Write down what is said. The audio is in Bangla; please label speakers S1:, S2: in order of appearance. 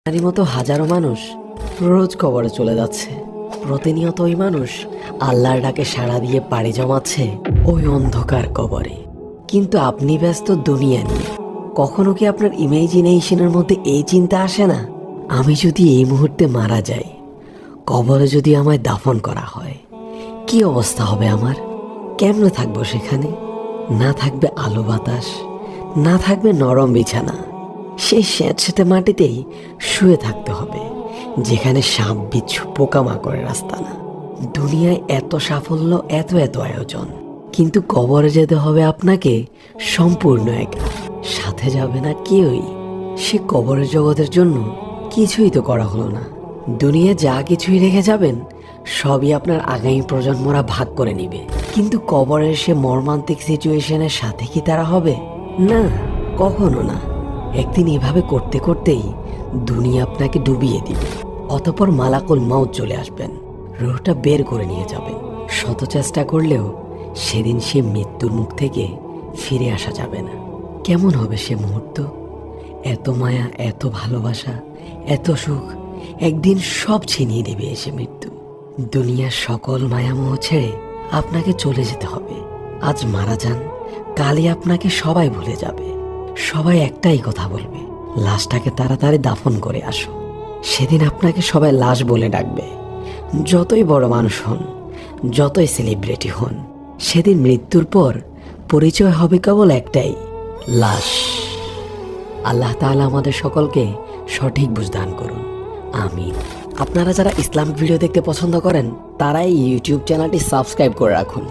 S1: তারই মতো হাজারো মানুষ রোজ কবরে চলে যাচ্ছে। প্রতিনিয়ত ওই মানুষ আল্লাহর ডাকে সাড়া দিয়ে পাড়ি জমাচ্ছে ওই অন্ধকার কবরে। কিন্তু আপনি ব্যস্ত দুনিয়া নিয়ে। কখনো কি আপনার ইমেজিনেশনের মধ্যে এই চিন্তা আসে না, আমি যদি এই মুহূর্তে মারা যাই, কবরে যদি আমায় দাফন করা হয়, কি অবস্থা হবে আমার? কেমনে থাকবো সেখানে? না থাকবে আলো বাতাস, না থাকবে নরম বিছানা, সেই স্যাঁতস্যাঁতে মাটিতেই শুয়ে থাকতে হবে, যেখানে সাপ বিচ্ছু পোকামাকড়ের রাস্তা না। দুনিয়ায় এত সাফল্য, এত এত আয়োজন, কিন্তু কবরে যেতে হবে আপনাকে সম্পূর্ণ একা। সাথে যাবে না কেউই। সে কবরের জগতের জন্য কিছুই তো করা হলো না। দুনিয়া যা কিছুই রেখে যাবেন, সবই আপনার আগামী প্রজন্মরা ভাগ করে নিবে। কিন্তু কবরের সে মর্মান্তিক সিচুয়েশনের সাথে কি তারা হবে? না, কখনো না। একদিন এভাবে করতে করতেই দুনিয়া আপনাকে ডুবিয়ে দিবে। অতঃপর মালাকুল মাউত চলে আসবেন, রুহটা বের করে নিয়ে যাবেন। শত চেষ্টা করলেও সেদিন সে মৃত্যুর মুখ থেকে ফিরে আসা যাবে না। কেমন হবে সে মুহূর্ত? এত মায়া, এত ভালোবাসা, এত সুখ, একদিন সব ছিনিয়ে দেবে এসে মৃত্যু। দুনিয়ার সকল মায়ামোহ ছেড়ে আপনাকে চলে যেতে হবে। আজ মারা যান, কালই আপনাকে সবাই ভুলে যাবে। সবাই একটাই কথা বলবে, লাশটাকে তাড়াতাড়ি দাফন করে আসো। সেদিন আপনাকে সবাই লাশ বলে ডাকবে। যতই বড় মানুষ হন, যতই সেলিব্রিটি হন, সেদিন মৃত্যুর পর পরিচয় হবে কেবল একটাই, লাশ। আল্লাহ তাআলা আমাদের সকলকে সঠিক বুঝ দান করুন, আমিন। আপনারা যারা ইসলামিক ভিডিও দেখতে পছন্দ করেন, তারাই ইউটিউব চ্যানেলটি সাবস্ক্রাইব করে রাখুন।